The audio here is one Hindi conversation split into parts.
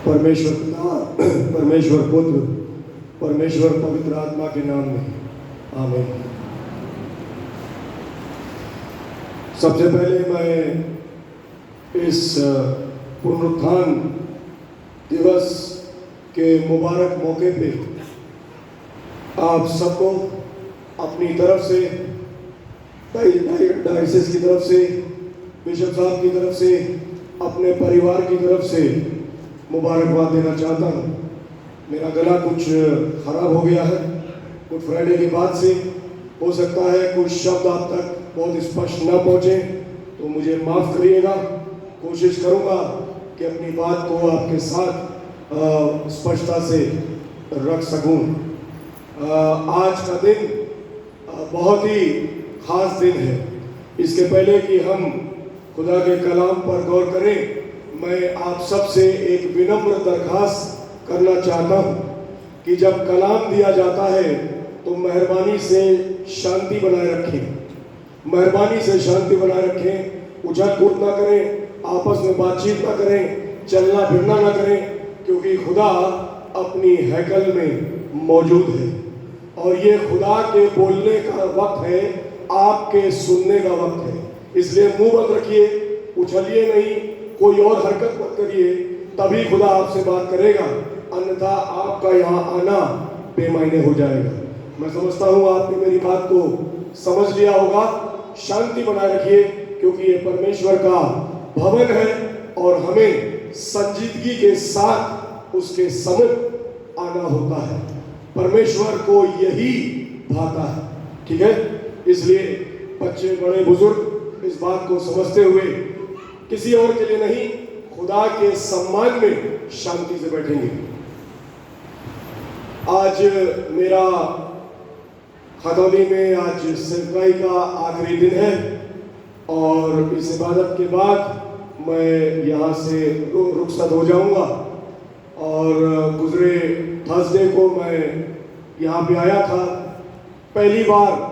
परमेश्वर पिता, परमेश्वर पुत्र, परमेश्वर पवित्र आत्मा के नाम में आमीन। सबसे पहले मैं इस पुनरुत्थान दिवस के मुबारक मौके पे आप सबको अपनी तरफ से, डायसिस की तरफ से, बिशप साहब की तरफ से, अपने परिवार की तरफ से मुबारकबाद देना चाहता हूँ। मेरा गला कुछ खराब हो गया है गुड फ्राइडे के बाद से, हो सकता है कुछ शब्द आप तक बहुत स्पष्ट ना पहुँचे, तो मुझे माफ़ करिएगा। कोशिश करूँगा कि अपनी बात को आपके साथ स्पष्टता से रख सकूँ। आज का दिन बहुत ही ख़ास दिन है। इसके पहले कि हम खुदा के कलाम पर गौर करें, मैं आप सबसे एक विनम्र दरखास्त करना चाहता हूँ कि जब कलाम दिया जाता है तो मेहरबानी से शांति बनाए रखें। मेहरबानी से शांति बनाए रखें। उछल कूद ना करें, आपस में बातचीत ना करें, चलना फिरना ना करें, क्योंकि खुदा अपनी हैकल में मौजूद है और ये खुदा के बोलने का वक्त है, आपके सुनने का वक्त है। इसलिए मुंह बंद रखिए, उछलिए नहीं, कोई और हरकत मत करिए, तभी खुदा आपसे बात करेगा, अन्यथा आपका यहाँ आना बेमायने हो जाएगा। मैं समझता हूँ आपने मेरी बात को समझ लिया होगा। शांति बनाए रखिए, क्योंकि ये परमेश्वर का भवन है और हमें संजीदगी के साथ उसके समुख आना होता है। परमेश्वर को यही भाता है, ठीक है। इसलिए बच्चे बड़े बुजुर्ग इस बात को समझते हुए किसी और के लिए नहीं, खुदा के सम्मान में शांति से बैठेंगे। आज मेरा खतौली में आज सेवकाई का आखिरी दिन है और इस इबादत के बाद मैं यहाँ से रुखसत हो जाऊँगा। और गुजरे थर्सडे को मैं यहाँ पे आया था। पहली बार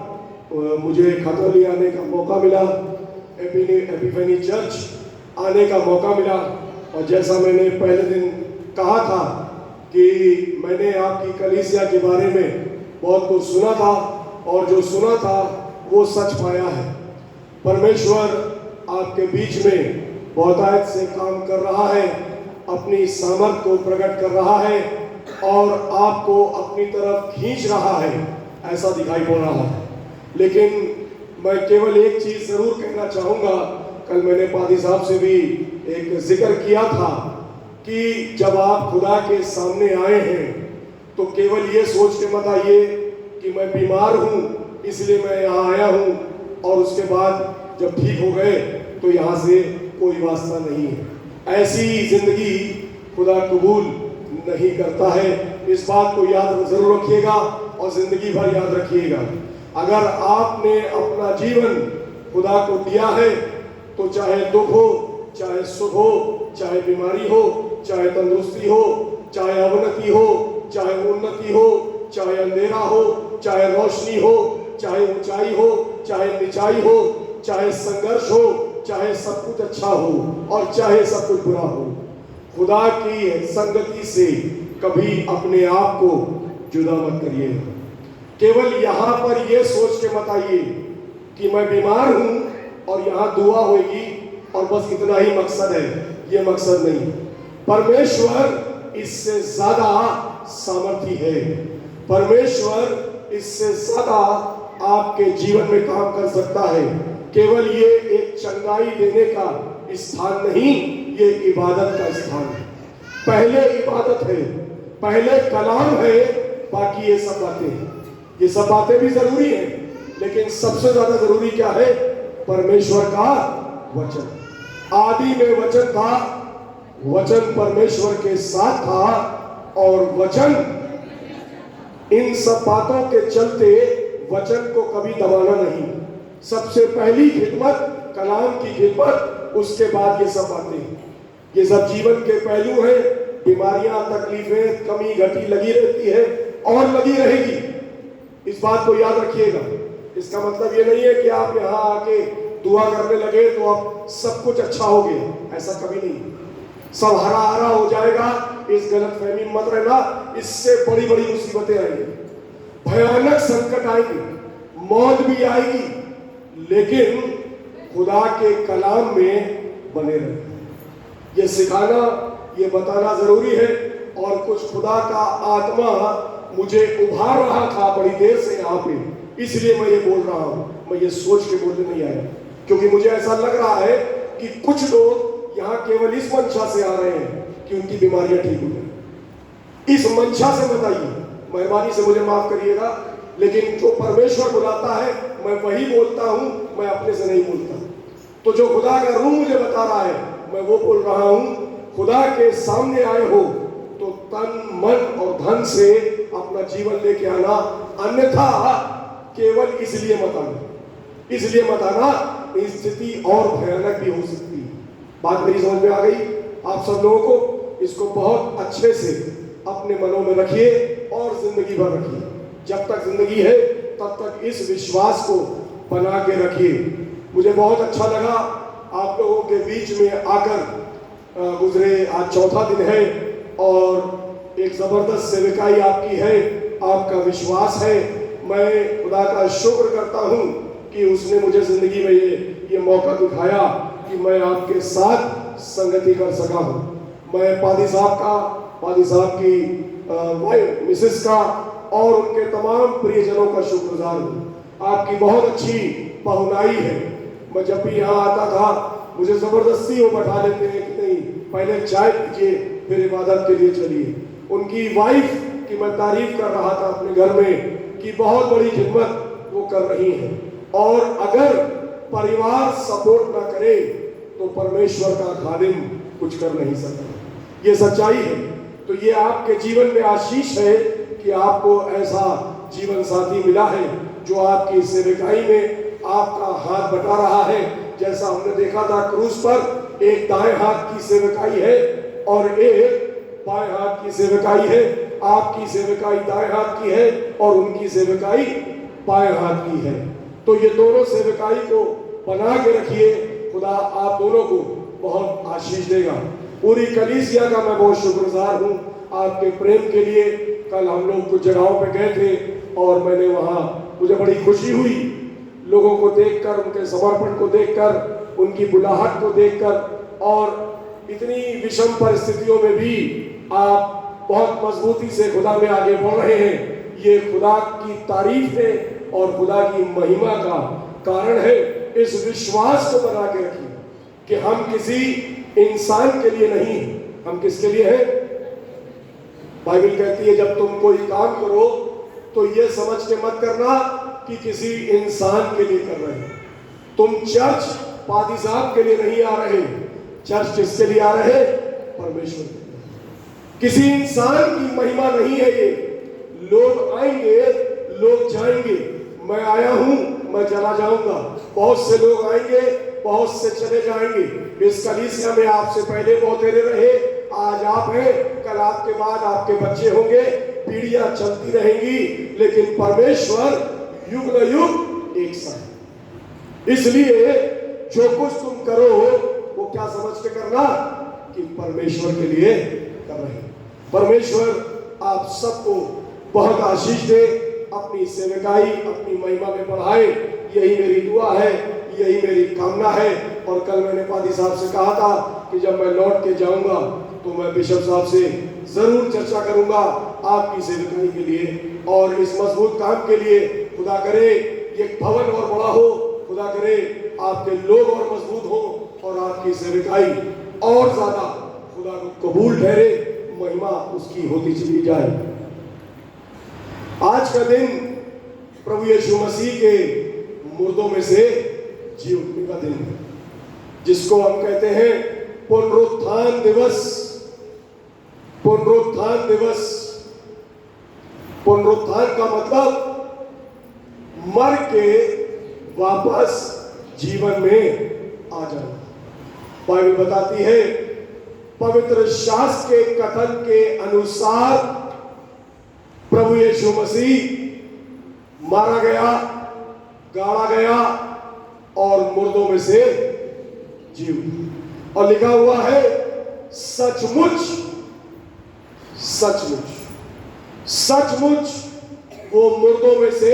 मुझे खतौली आने का मौका मिला, एपिफेनी चर्च आने का मौका मिला। और जैसा मैंने पहले दिन कहा था कि मैंने आपकी कलीसिया के बारे में बहुत कुछ सुना था और जो सुना था वो सच पाया है। परमेश्वर आपके बीच में बहुतायत से काम कर रहा है, अपनी सामर्थ को प्रकट कर रहा है और आपको अपनी तरफ खींच रहा है, ऐसा दिखाई पड़ रहा है। लेकिन मैं केवल एक चीज़ ज़रूर कहना चाहूँगा। कल मैंने पादी साहब से भी एक जिक्र किया था कि जब आप खुदा के सामने आए हैं तो केवल ये सोच के मत आइए कि मैं बीमार हूँ इसलिए मैं यहाँ आया हूँ और उसके बाद जब ठीक हो गए तो यहाँ से कोई वास्ता नहीं है। ऐसी जिंदगी खुदा कबूल नहीं करता है। इस बात को याद जरूर रखिएगा और जिंदगी भर याद रखिएगा। अगर आपने अपना जीवन खुदा को दिया है तो चाहे दुख हो, चाहे सुख हो, चाहे बीमारी हो, चाहे तंदुरुस्ती हो, चाहे अवनति हो, चाहे उन्नति हो, चाहे अंधेरा हो, चाहे रोशनी हो, चाहे ऊंचाई हो, चाहे निचाई हो, चाहे संघर्ष हो, चाहे सब कुछ अच्छा हो और चाहे सब कुछ बुरा हो, खुदा की संगति से कभी अपने आप को जुदा मत करिए। केवल यहाँ पर ये सोच के मत आइए कि मैं बीमार हूँ और यहाँ दुआ होगी और बस इतना ही मकसद है। ये मकसद नहीं। परमेश्वर इससे ज्यादा सामर्थी है। परमेश्वर इससे ज्यादा आपके जीवन में काम कर सकता है। केवल ये एक चंगाई देने का स्थान नहीं, ये इबादत का स्थान है। पहले इबादत है, पहले कलाम है, बाकी ये सब बातें हैं। ये सब बातें भी जरूरी हैं, लेकिन सबसे ज्यादा जरूरी क्या है? परमेश्वर का वचन। आदि में वचन था, वचन परमेश्वर के साथ था और वचन, इन सब बातों के चलते वचन को कभी दबाना नहीं। सबसे पहली खिदमत कलाम की खिदमत, उसके बाद ये सब बातें। ये सब जीवन के पहलू हैं। बीमारियां, तकलीफें, कमी घटी लगी रहती है और लगी रहेगी। इस बात को याद रखिएगा। इसका मतलब ये नहीं है कि आप यहाँ आके दुआ करने लगे तो अब सब कुछ अच्छा हो गया, ऐसा कभी नहीं। सब हरा हरा हो जाएगा, इस गलतफहमी में मत रहना, इससे बड़ी बड़ी मुसीबतें आएंगी, भयानक संकट आएंगे, मौत भी आएगी, लेकिन खुदा के कलाम में बने रहना। ये सिखाना, ये बताना जरूरी है। और कुछ खुदा का आत्मा मुझे उभार रहा था बड़ी देर से यहाँ पे, इसलिए मैं ये बोल रहा हूँ। मैं ये सोच के बोलने नहीं आया, क्योंकि मुझे ऐसा लग रहा है कि कुछ लोग यहाँ केवल इस मंशा से आ रहे हैं कि उनकी बीमारियां ठीक हो जाए। इस मंशा से मत आइए, मेहरबानी से मुझे माफ करिएगा, लेकिन जो परमेश्वर बुलाता है मैं वही बोलता हूँ, मैं अपने से नहीं बोलता। तो जो खुदा का रूह मुझे बता रहा है मैं वो बोल रहा हूँ। खुदा के सामने आए हो तो तन मन और धन से अपना जीवन लेके आना, अन्यथा केवल इसलिए मत आना, इसलिए मत आना, स्थिति और भयानक भी हो सकती है। बात मेरी समझ में आ गई आप सब लोगों को? इसको बहुत अच्छे से अपने मनों में रखिए और जिंदगी भर रखिए। जब तक जिंदगी है तब तक इस विश्वास को बना के रखिए। मुझे बहुत अच्छा लगा आप लोगों के बीच में आकर गुजरे, आज चौथा दिन है और एक जबरदस्त सेवकाई आपकी है, आपका विश्वास है। मैं खुदा का शुक्र करता हूँ कि उसने मुझे जिंदगी में ये मौका दिखाया कि मैं आपके साथ संगति कर सका हूँ। मैं पादी साहब की वाइफ मिसेस का और उनके तमाम प्रियजनों का शुक्रगुजार हूँ। आपकी बहुत अच्छी पहुनाई है। मैं जब भी यहाँ आता था मुझे जबरदस्ती वो बैठा लेते हैं कि नहीं पहले चाय पीजिए फिर इबादत के लिए चलिए। उनकी वाइफ की मैं तारीफ कर रहा था अपने घर में कि बहुत बड़ी खिदमत वो कर रही हैं, और अगर परिवार सपोर्ट ना करे तो परमेश्वर का खादिम कुछ कर नहीं सकता। ये सच्चाई है। तो ये आपके जीवन में आशीष है कि आपको ऐसा जीवन साथी मिला है जो आपकी सेवकाई में आपका हाथ बटा रहा है। जैसा हमने देखा था क्रूज पर, एक दाएं हाथ की सेवकाई है और एक बाएं हाथ की सेवकाई है। आपकी सेवकाई दाएं हाथ की है और उनकी सेवकाई बाएं हाथ की है। तो ये दोनों सेवकाई को बना के रखिए, खुदा आप दोनों को बहुत आशीष देगा। पूरी कलीसिया का मैं बहुत शुक्रगुजार हूँ आपके प्रेम के लिए। कल हम लोग कुछ जगहों पे गए थे और मैंने वहाँ, मुझे बड़ी खुशी हुई लोगों को देखकर, उनके समर्पण को देखकर, उनकी बुलाहट को देखकर, और इतनी विषम परिस्थितियों में भी आप बहुत मजबूती से खुदा में आगे बढ़ रहे हैं। ये खुदा की तारीफ है और खुदा की महिमा का कारण है। इस विश्वास को बना के रखिए कि हम किसी इंसान के लिए नहीं, हम किसके लिए हैं? बाइबल कहती है जब तुम कोई काम करो तो ये समझ के मत करना कि किसी इंसान के लिए कर रहे हैं। तुम चर्च पादी साहब के लिए नहीं आ रहे, चर्च किसके लिए आ रहे? परमेश्वर के लिए। किसी इंसान की महिमा नहीं है ये। लोग आएंगे, लोग जाएंगे। मैं आया हूं, मैं चला जाऊंगा। बहुत से लोग आएंगे, बहुत से चले जाएंगे। इस कलीसिया में आपसे पहले बहुत रहे, आज आप हैं, कल आपके बाद आपके बच्चे होंगे, पीढ़ियां चलती रहेंगी, लेकिन परमेश्वर युग न युग एक साथ। इसलिए जो कुछ तुम करो वो क्या समझ के करना कि परमेश्वर के लिए कर रहे हैं। परमेश्वर आप सबको बहुत आशीष दे, अपनी सेवकाई अपनी महिमा में बढ़ाए, यही मेरी दुआ है, यही मेरी कामना है। और कल मैंने पादी साहब से कहा था कि जब मैं लौट के जाऊंगा तो मैं बिशप साहब से जरूर चर्चा करूंगा आपकी सेवकाई के लिए और इस मजबूत काम के लिए। खुदा करे ये भवन और बड़ा हो, खुदा करे आपके लोग और मजबूत हो और आपकी सेवकाई और ज्यादा खुदा को कबूल ठहरे, महिमा उसकी होती चली जाए। आज का दिन प्रभु यीशु मसीह के मुर्दों में से जी उठने का दिन है, जिसको हम कहते हैं पुनरुत्थान दिवस। पुनरुत्थान दिवस, पुनरुत्थान का मतलब मर के वापस जीवन में आ जाना। बाइबल बताती है, पवित्र शास्त्र के कथन के अनुसार प्रभु यीशु मसीह मारा गया, गाड़ा गया और मुर्दों में से जी उठा। और लिखा हुआ है सचमुच सचमुच सचमुच वो मुर्दों में से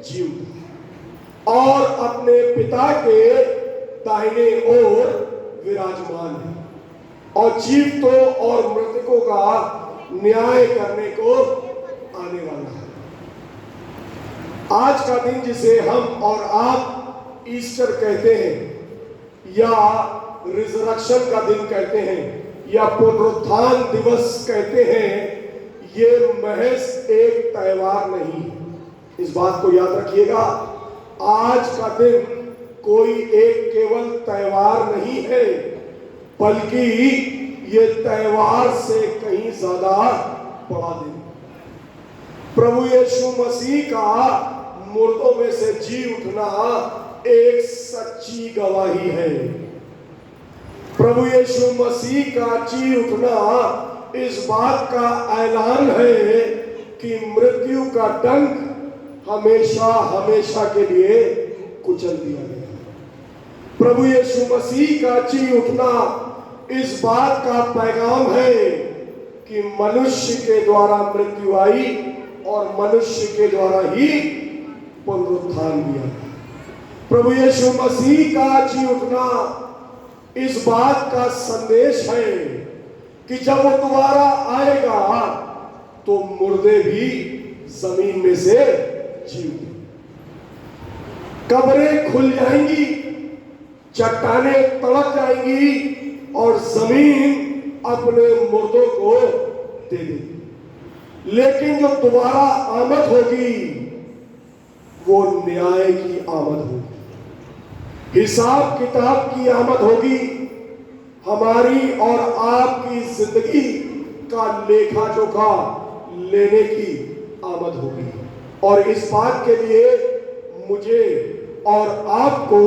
जी उठा और अपने पिता के दाहिने ओर विराजमान है और जीवितों और मृतकों का न्याय करने को आने वाला है। आज का दिन जिसे हम और आप ईस्टर कहते हैं या रिजरेक्शन का दिन कहते हैं या पुनरुत्थान दिवस कहते हैं, ये महज एक त्योहार नहीं है। इस बात को याद रखिएगा, आज का दिन कोई एक केवल त्योहार नहीं है, बल्कि ये त्योहार से कहीं ज्यादा बड़ा दिन। प्रभु यीशु मसीह का मुर्दों में से जी उठना एक सच्ची गवाही है। प्रभु यीशु मसीह का जी उठना इस बात का ऐलान है कि मृत्यु का डंक हमेशा हमेशा के लिए कुचल दिया गया। प्रभु यीशु मसीह का जी उठना इस बात का पैगाम है कि मनुष्य के द्वारा मृत्यु आई और मनुष्य के द्वारा ही पुनरुत्थान दिया गया। प्रभु यीशु मसीह का जी उठना इस बात का संदेश है कि जब वो दोबारा आएगा तो मुर्दे भी जमीन में से जी उठेंगे, कब्रें खुल जाएंगी, चट्टानें तड़क जाएंगी और जमीन अपने मुर्दों को दे देगी। लेकिन जो दोबारा आमद होगी वो न्याय की आमद होगी, हिसाब किताब की आमद होगी, हमारी और आपकी जिंदगी का लेखा जोखा लेने की आमद होगी। और इस बात के लिए मुझे और आपको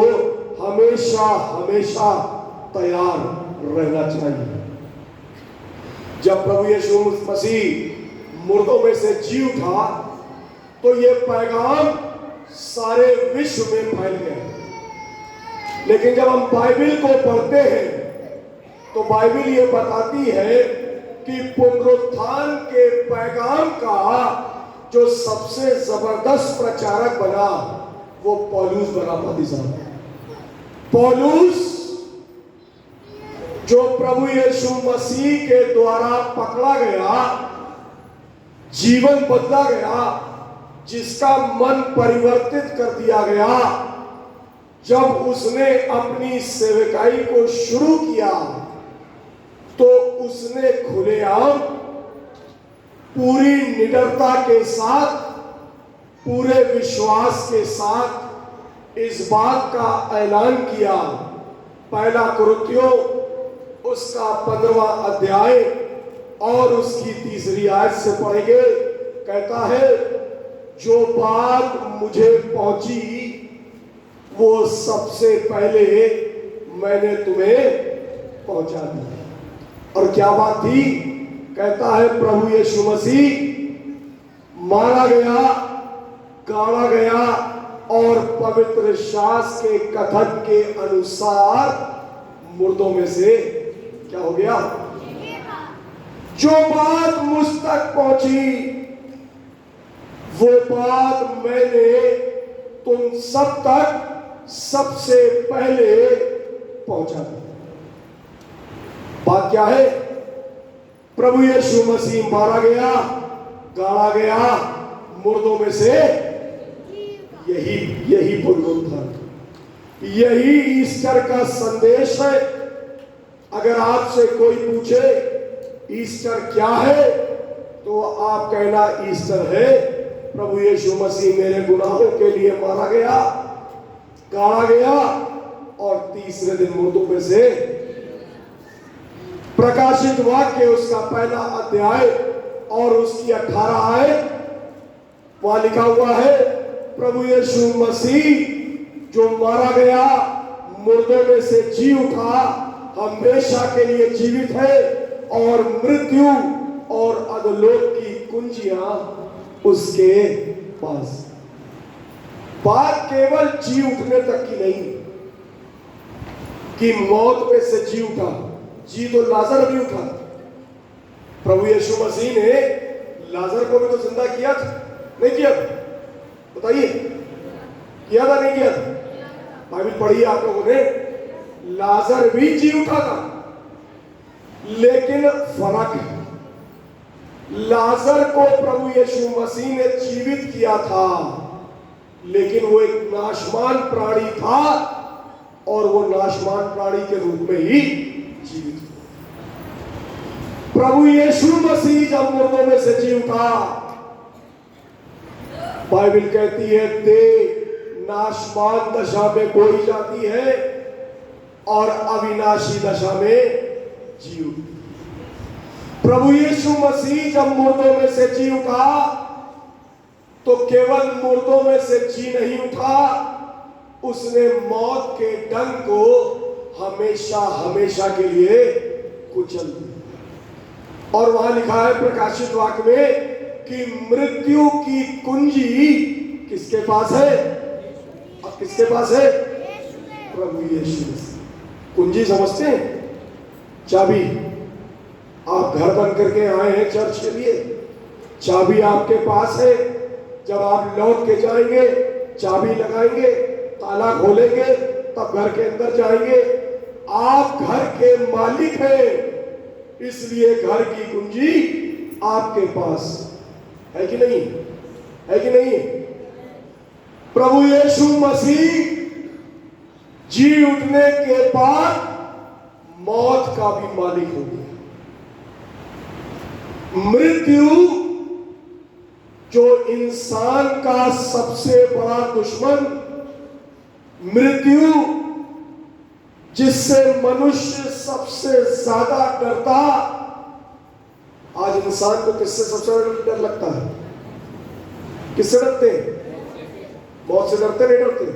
हमेशा हमेशा तैयार रहना चाहिए। जब प्रभु यीशु मसीह मुर्दों में से जी उठा तो ये पैगाम सारे विश्व में फैल गया। लेकिन जब हम बाइबिल को पढ़ते हैं तो बाइबिल ये बताती है कि पुनरुत्थान के पैगाम का जो सबसे जबरदस्त प्रचारक बना वो पौलुस बना। पौलुस जो प्रभु यीशु मसीह के द्वारा पकड़ा गया, जीवन बदला गया, जिसका मन परिवर्तित कर दिया गया, जब उसने अपनी सेवकाई को शुरू किया तो उसने खुलेआम पूरी निडरता के साथ, पूरे विश्वास के साथ इस बात का ऐलान किया। पहला कुरिन्थियों उसका 15वां अध्याय और उसकी 3री आयत से पढ़ेंगे। कहता है, जो बात मुझे पहुंची वो सबसे पहले मैंने तुम्हें पहुंचा दी। और क्या बात थी? कहता है, प्रभु यीशु मसीह मारा गया, गाड़ा गया और पवित्र शास्त्र के कथन के अनुसार मुर्दों में से क्या हो गया? जो बात मुझ तक पहुंची वो बात मैंने तुम सब तक सबसे पहले पहुंचा दी। बात क्या है? प्रभु यीशु मसीह मारा गया, गाड़ा गया, मुर्दों में से यही पुनरुत्थान, यही ईस्टर का संदेश है। अगर आपसे कोई पूछे ईस्टर क्या है तो आप कहना, ईस्टर है प्रभु यीशु मसीह मेरे गुनाहों के लिए मारा गया, गाड़ा गया और तीसरे दिन मुर्दों में से। प्रकाशित वाक्य उसका 1 अध्याय और उसकी 18 आयत, वहां लिखा हुआ है, प्रभु यीशु मसीह जो मारा गया, मुर्दों में से जी उठा, हमेशा के लिए जीवित है और मृत्यु और अधोलोक की कुंजियां उसके पास। बात केवल जी उठने तक की नहीं कि मौत में से जी उठा, जी तो लाजर भी उठा। प्रभु यीशु मसीह ने लाजर को भी तो जिंदा किया था, नहीं किया था? बताइए, किया था नहीं किया था? बाइबल पढ़िए आप लोगों ने, लाजर भी जी उठा था, लेकिन फर्क है, लाजर को प्रभु यीशु मसीह ने जीवित किया था, लेकिन वो एक नाशवान प्राणी था और वो नाशवान प्राणी के रूप में ही जीवित हुआ। प्रभु यीशु मसीह जब मुर्दों में से जी उठा, बाइबल कहती है देह नाशवान दशा में बोई जाती है और अविनाशी दशा में जी उठी। प्रभु यीशु मसीह जब मुर्दों में से जी उठा तो केवल मुर्दों में से जी नहीं उठा, उसने मौत के डंक को हमेशा हमेशा के लिए कुचल दिया। और वहां लिखा है प्रकाशित वाक्य में कि मृत्यु की कुंजी किसके पास है? अब किसके पास है? प्रभु यीशु मसीह। कुंजी समझते हैं? चाबी। आप घर बंद करके आए हैं चर्च के लिए, चाबी आपके पास है। जब आप लौट के जाएंगे, चाबी लगाएंगे, ताला खोलेंगे, तब घर के अंदर जाएंगे। आप घर के मालिक हैं, इसलिए घर की कुंजी आपके पास है कि नहीं? है कि नहीं? प्रभु यीशु मसीह जी उठने के बाद मौत का भी मालिक हो गया। मृत्यु जो इंसान का सबसे बड़ा दुश्मन, मृत्यु जिससे मनुष्य सबसे ज्यादा डरता, आज इंसान को किससे सबसे डर लगता है? किससे डरते हैं? मौत से डरते नहीं डरते?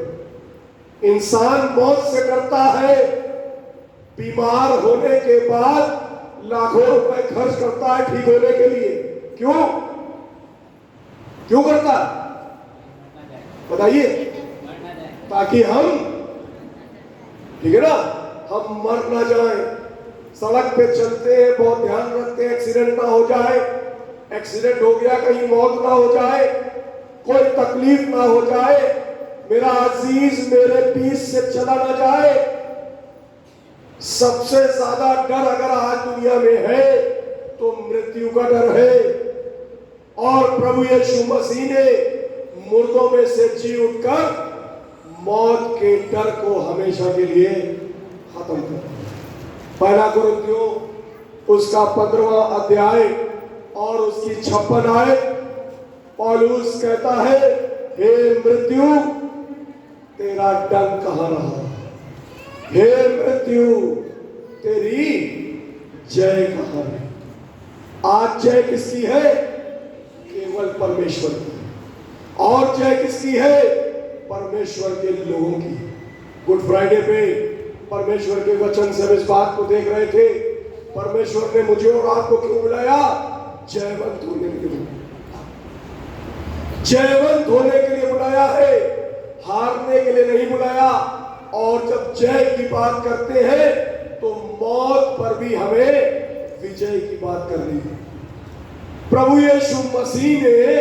इंसान मौत से डरता है। बीमार होने के बाद लाखों रुपए खर्च करता है ठीक होने के लिए। क्यों? क्यों करता? बताइए। ताकि हम, ठीक है ना, हम मर ना जाएं। सड़क पे चलते हैं, बहुत ध्यान रखते हैं एक्सीडेंट ना हो जाए, एक्सीडेंट हो गया कहीं मौत ना हो जाए, कोई तकलीफ ना हो जाए, मेरा अजीज मेरे बीच से चला ना जाए। सबसे ज्यादा डर अगर आज दुनिया में है तो मृत्यु का डर है। और प्रभु यीशु मसीह ने मुर्दों में से जी उठकर मौत के डर को हमेशा के लिए खत्म कर दिया। पहला कुरिन्थियों उसका 15वां अध्याय और उसकी 56 आयत, पौलुस कहता है, हे मृत्यु तेरा डंक कहां रहा? हे मृत्यु तेरी जय कहां है? आज जय किसकी है? केवल परमेश्वर की। और जय किसकी है? परमेश्वर के लोगों की। गुड फ्राइडे पे परमेश्वर के वचन से हम इस बात को देख रहे थे, परमेश्वर ने मुझे और आपको क्यों बुलाया? जयवंत होने के लिए, जयवंत होने के लिए बुलाया है, हारने के लिए नहीं बुलाया। और जब जय की बात करते हैं तो मौत पर भी हमें विजय की बात करनी है। प्रभु यीशु मसीह ने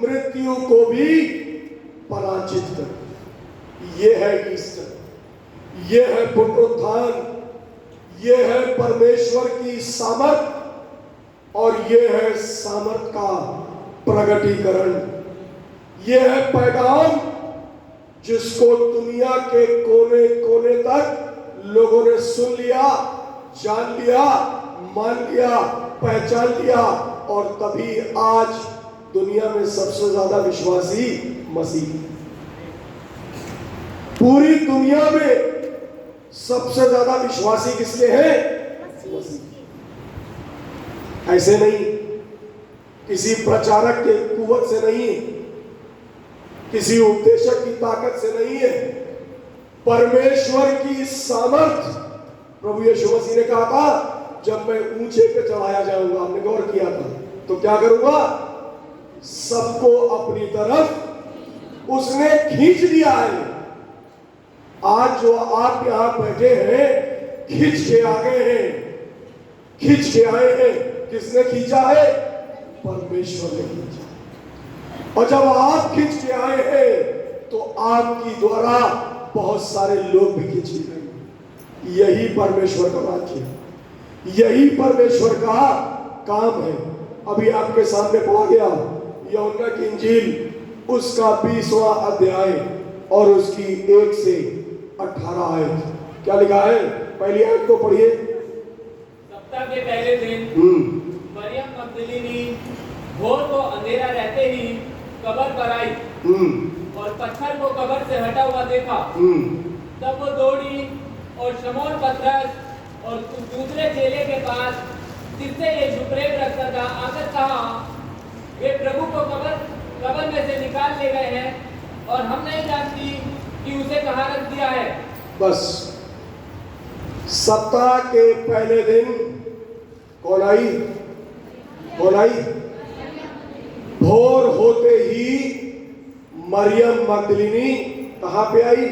मृत्यु को भी पराजित कर दिया। ये है ईस्टर, ये है पुनरुत्थान, ये है परमेश्वर की सामर्थ और ये है सामर्थ का प्रगटीकरण। ये है पैगाम जिसको दुनिया के कोने कोने तक लोगों ने सुन लिया, जान लिया, मान लिया, पहचान लिया। और तभी आज दुनिया में सबसे ज्यादा विश्वासी मसीह, पूरी दुनिया में सबसे ज्यादा विश्वासी किसके हैं? मसीह। ऐसे नहीं, किसी प्रचारक के कुवत से नहीं, किसी उपदेशक की ताकत से नहीं है, परमेश्वर की सामर्थ। प्रभु यीशु मसीह ने कहा था, जब मैं ऊंचे पे चढ़ाया जाऊंगा, आपने गौर किया था, तो क्या करूंगा? सबको अपनी तरफ उसने खींच लिया है। आज जो आप यहां बैठे हैं, खींच के आ गए हैं, खींच के आए हैं। किसने खींचा है? परमेश्वर ने खींचा। और जब आप खींच के आए हैं तो आपकी द्वारा बहुत सारे लोग भी खींच के गए। यही परमेश्वर का राज्य है, यही परमेश्वर का काम है। अभी आपके सामने पढ़ा गया यूहन्ना की इंजील उसका 20वां अध्याय और उसकी 1 से 18 आयत। क्या लिखा है? पहली आयत को पढ़िए। सप्ताह के पहले दिन मरियम मगदलीनी भोर को अंधेरा रहते ही कब्र पर आई और पत्थर को कब्र से हटा हुआ देखा। तब वो दौड़ी और शमौन पतरस और दूसरे चेले के पास जिससे ये झुपरेब रखता था आकर कहा, वे प्रभु को कब्र में से निकाल ले गए हैं और हम नहीं जानती कि उसे कहाँ रख दिया है। बस सप्ताह के पहले दिन कौन आई? कौन आई? भोर होते ही मरियम मगदलीनी कहां पे आई?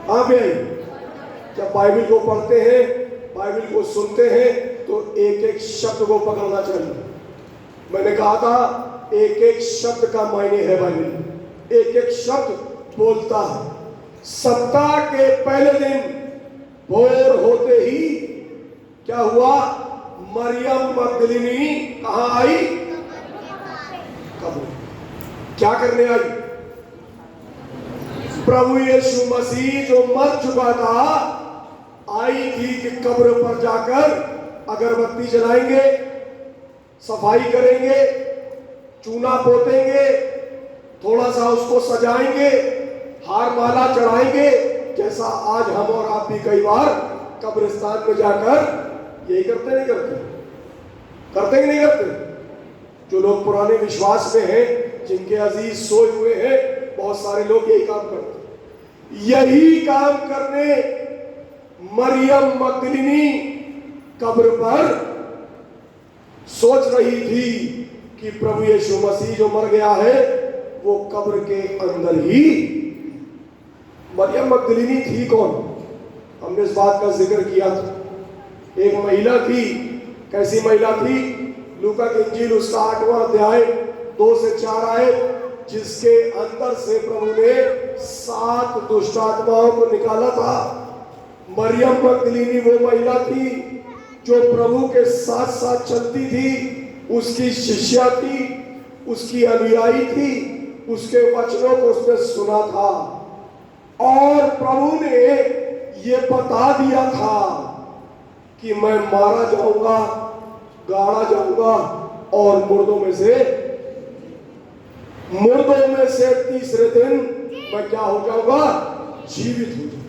कहां पे आई? जब बाइबल को पढ़ते हैं, बाइबल को सुनते हैं तो एक एक शब्द को पकड़ना चाहिए। मैंने कहा था एक एक शब्द का मायने है, बाइबल एक एक शब्द बोलता है। सप्ताह के पहले दिन भोर होते ही क्या हुआ? मरियम मगदलीनी कहां आई? कब्र। क्या करने आई? प्रभु यीशु मसीह जो मर चुका था आई थी कि कब्र पर जाकर अगरबत्ती जलाएंगे, सफाई करेंगे, चूना पोतेंगे, थोड़ा सा उसको सजाएंगे, हार माला चढ़ाएंगे, जैसा आज हम और आप भी कई बार कब्रिस्तान में जाकर यही करते नहीं करते? करते कि नहीं करते? जो लोग पुराने विश्वास में हैं, जिनके अजीज सोए हुए हैं, बहुत सारे लोग यही काम करते हैं। यही काम करने मरियम मगदलीनी कब्र पर सोच रही थी कि प्रभु यीशु मसीह जो मर गया है वो कब्र के अंदर ही। मरियम मगदलीनी थी कौन? हमने इस बात का जिक्र किया था। एक महिला थी। कैसी महिला थी? लूका की इंजील उसका 8वां अध्याय 2 से 4 आए, जिसके अंदर से प्रभु ने 7 दुष्ट आत्माओं को निकाला था। मरियम मगदलीनी वो महिला थी जो प्रभु के साथ साथ चलती थी, उसकी शिष्या थी, उसकी अनुयायी थी, उसके वचनों को उसने सुना था और प्रभु ने ये बता दिया था कि मैं मारा जाऊंगा, गाड़ा जाऊंगा और मुर्दों में से तीसरे दिन मैं क्या हो जाऊंगा? जीवित हो जाऊंगा।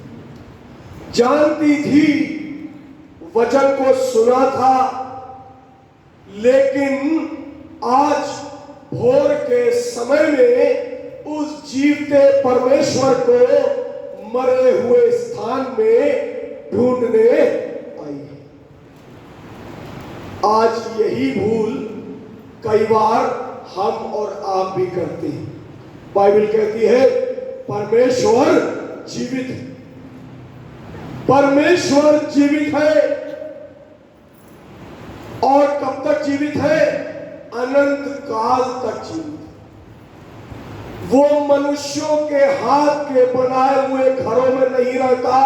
जानती थी, वचन को सुना था, लेकिन आज भोर के समय में उस जीवते परमेश्वर को मरे हुए स्थान में ढूंढने आई है। आज यही भूल कई बार हम और आप भी करते हैं। बाइबल कहती है परमेश्वर जीवित है। परमेश्वर जीवित है और कब तक जीवित है? अनंत काल तक जीवित है। वो मनुष्यों के हाथ के बनाए हुए घरों में नहीं रहता,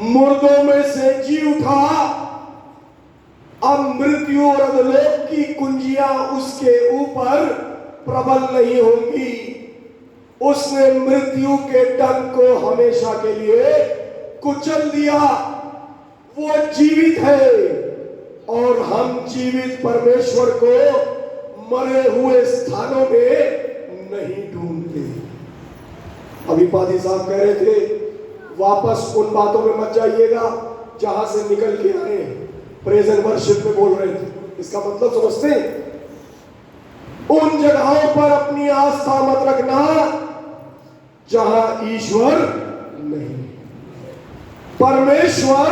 मुर्दों में से जी उठा। अब मृत्यु और अधोलोक की कुंजियां उसके ऊपर प्रबल नहीं होंगी। उसने मृत्यु के डंक को हमेशा के लिए कुचल दिया। वो जीवित है और हम जीवित परमेश्वर को मरे हुए स्थानों में नहीं ढूंढते। अभी पादी साहब कह रहे थे वापस उन बातों में मत जाइएगा जहां से निकल के आए। प्रेज एंड वर्शिप में बोल रहे थे। इसका मतलब समझते हैं? उन जगहों पर अपनी आस्था मत रखना जहां ईश्वर नहीं। परमेश्वर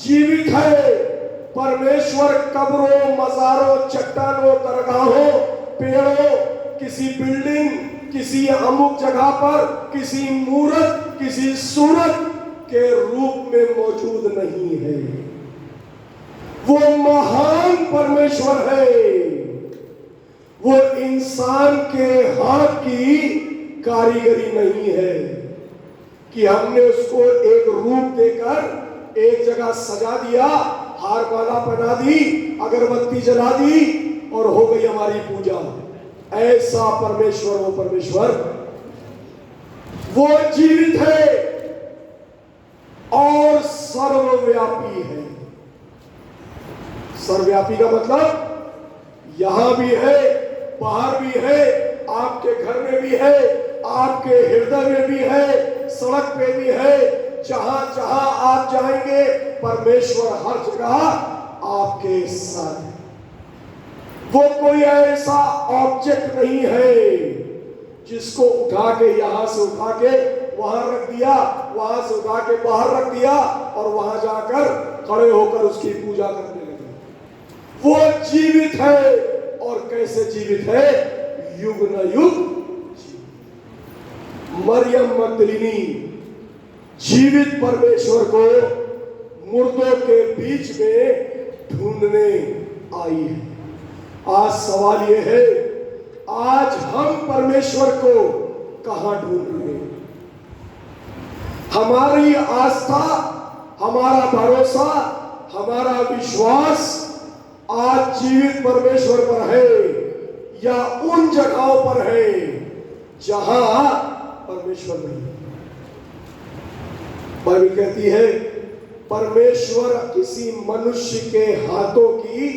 जीवित है। परमेश्वर कब्रों, मज़ारों, चट्टानों, दरगाहों, पेड़ों, किसी बिल्डिंग, किसी अमुक जगह पर, किसी मूर्त, किसी सूरत के रूप में मौजूद नहीं है। वो महान परमेश्वर है। वो इंसान के हाथ की कारीगरी नहीं है कि हमने उसको एक रूप देकर एक जगह सजा दिया, हार माला पहना दी, अगरबत्ती जला दी और हो गई हमारी पूजा। ऐसा परमेश्वर, वो जीवित है और सर्वव्यापी है। सर्वव्यापी का मतलब यहां भी है, बाहर भी है, आपके घर में भी है, आपके हृदय में भी है, सड़क पे भी है। जहां जहां आप जाएंगे परमेश्वर हर जगह आपके साथ है। वो कोई ऐसा ऑब्जेक्ट नहीं है जिसको उठा के यहां से उठा के वहां रख दिया, वहां से उठा के बाहर रख दिया और वहां जाकर खड़े होकर उसकी पूजा करने लगे। वो जीवित है और कैसे जीवित है? युग न युग। मरियम मगदलीनी जीवित परमेश्वर को मुर्दों के बीच में ढूंढने आई है। आज सवाल यह है, आज हम परमेश्वर को कहां ढूंढ रहे हैं? हमारी आस्था, हमारा भरोसा, हमारा विश्वास आज जीवित परमेश्वर पर है या उन जगहों पर है जहां परमेश्वर नहीं? बाइबल कहती है परमेश्वर किसी मनुष्य के हाथों की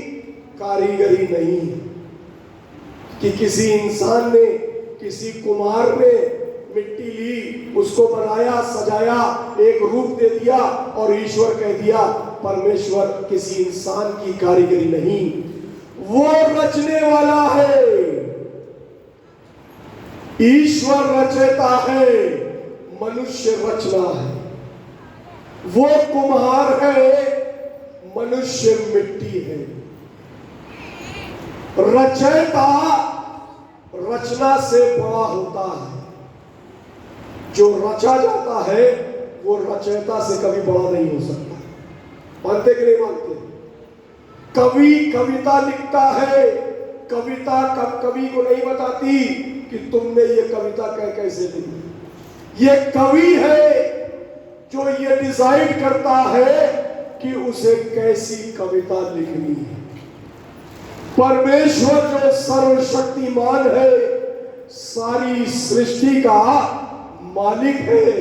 कारीगरी नहीं कि किसी इंसान ने, किसी कुम्हार ने मिट्टी ली, उसको बनाया, सजाया, एक रूप दे दिया और ईश्वर कह दिया। परमेश्वर किसी इंसान की कारीगरी नहीं, वो रचने वाला है। ईश्वर रचेता है, मनुष्य रचना है। वो कुम्हार है, मनुष्य मिट्टी है। रचयिता रचना से बड़ा होता है। जो रचा जाता है वो रचयिता से कभी बड़ा नहीं हो सकता। मानते कि नहीं मानते? कवि कविता लिखता है, कविता कवि को नहीं बताती कि तुमने ये कविता कैसे लिखी। ये कवि है जो ये डिसाइड करता है कि उसे कैसी कविता लिखनी है। परमेश्वर जो सर्वशक्तिमान है, सारी सृष्टि का मालिक है,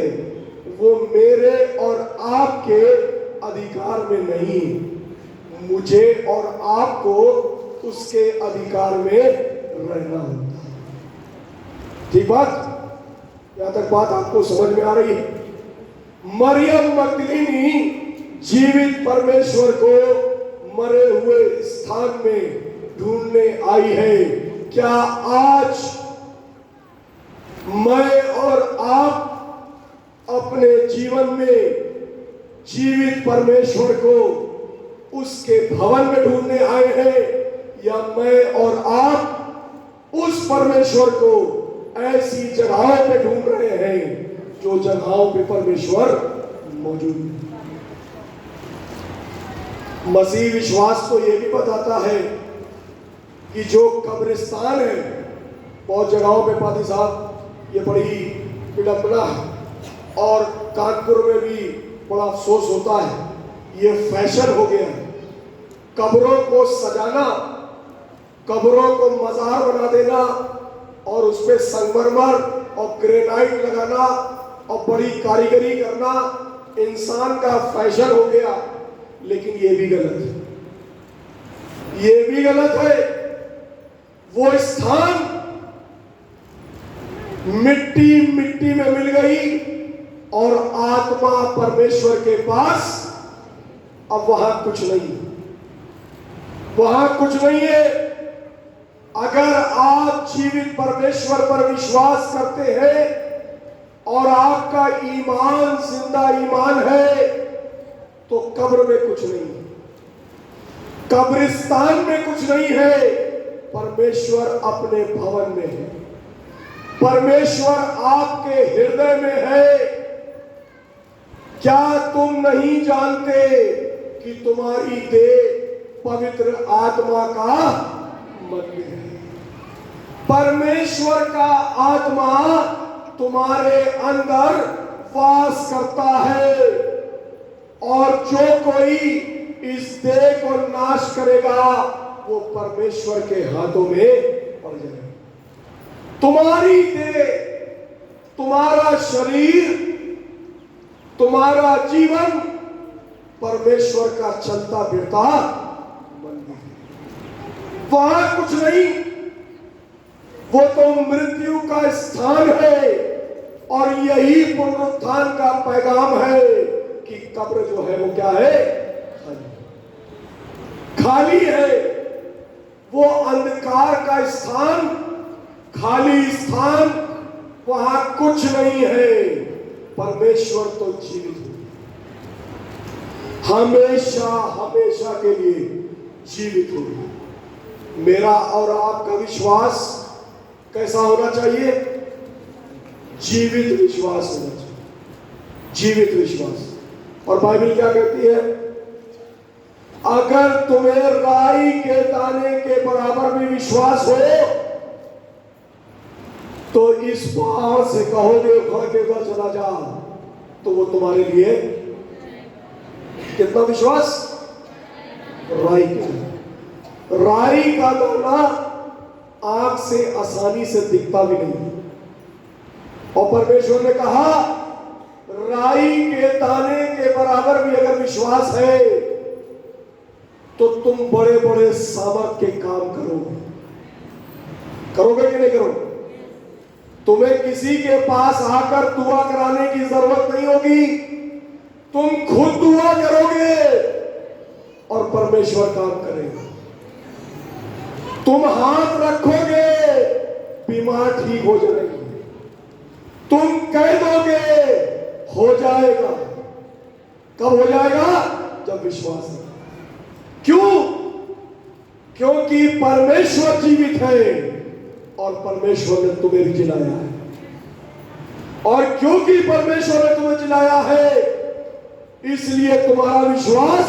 वो मेरे और आपके अधिकार में नहीं, मुझे और आपको उसके अधिकार में रहना होता है। ठीक बात? यहां तक बात आपको समझ में आ रही है? मरियम मगदलीनी जीवित परमेश्वर को मरे हुए स्थान में ढूंढने आई है। क्या आज मैं और आप अपने जीवन में जीवित परमेश्वर को उसके भवन में ढूंढने आए हैं, या मैं और आप उस परमेश्वर को ऐसी जगहों पे ढूंढ रहे हैं जो जगहों पे परमेश्वर मौजूद है? मसीह विश्वास तो ये भी बताता है कि जो कब्रिस्तान है, बहुत जगहों पे पादी साहब ये बड़ी विडंबना है और कानपुर में भी बड़ा अफसोस होता है, ये फैशन हो गया है। कब्रों को सजाना, कब्रों को मजार बना देना और उस पे संगमरमर और ग्रेनाइट लगाना और बड़ी कारीगरी करना इंसान का फैशन हो गया। लेकिन ये भी गलत है, ये भी गलत है। वो स्थान मिट्टी मिट्टी में मिल गई और आत्मा परमेश्वर के पास, अब वहां कुछ नहीं, वहां कुछ नहीं है। अगर आप जीवित परमेश्वर पर विश्वास करते हैं और आपका ईमान जिंदा ईमान है, तो कब्र में कुछ नहीं है, कब्रिस्तान में कुछ नहीं है। परमेश्वर अपने भवन में है, परमेश्वर आपके हृदय में है। क्या तुम नहीं जानते कि तुम्हारी देह पवित्र आत्मा का मंदिर है। परमेश्वर का आत्मा तुम्हारे अंदर वास करता है, और जो कोई इस देह को नाश करेगा वो परमेश्वर के हाथों में पड़ जाएगा। तुम्हारी देह, तुम्हारा शरीर, तुम्हारा जीवन परमेश्वर का चलता फिरता मंदिर है। वहां कुछ नहीं, वो तो मृत्यु का स्थान है, और यही पुनरुत्थान का पैगाम है कि कब्र जो है वो क्या है? खाली है। वो अंधकार का स्थान, खाली स्थान, वहां कुछ नहीं है। परमेश्वर तो जीवित है, हमेशा हमेशा के लिए जीवित हो। मेरा और आपका विश्वास कैसा होना चाहिए? जीवित विश्वास होना चाहिए, जीवित विश्वास। और बाइबल क्या कहती है? अगर तुम्हें राई के दाने के बराबर भी विश्वास हो तो इस पहाड़ से कहोगे घर के घर चला जा, तो वो तुम्हारे लिए कितना विश्वास? राई का दाना आंख से आसानी से दिखता भी नहीं, और परमेश्वर ने कहा राई के दाने के बराबर भी अगर विश्वास है तो तुम बड़े बड़े सामर्थ्य के काम करोगे कि नहीं करोगे? तुम्हें किसी के पास आकर दुआ कराने की जरूरत नहीं होगी, तुम खुद दुआ करोगे और परमेश्वर काम करेगा। तुम हाथ रखोगे, बीमार ठीक हो जाएगी। तुम कह दोगे, हो जाएगा। कब हो जाएगा? जब विश्वास है। क्यों? क्योंकि परमेश्वर जीवित है, और परमेश्वर ने तुम्हें भी जिलाया है। और क्योंकि परमेश्वर ने तुम्हें जिलाया है, इसलिए तुम्हारा विश्वास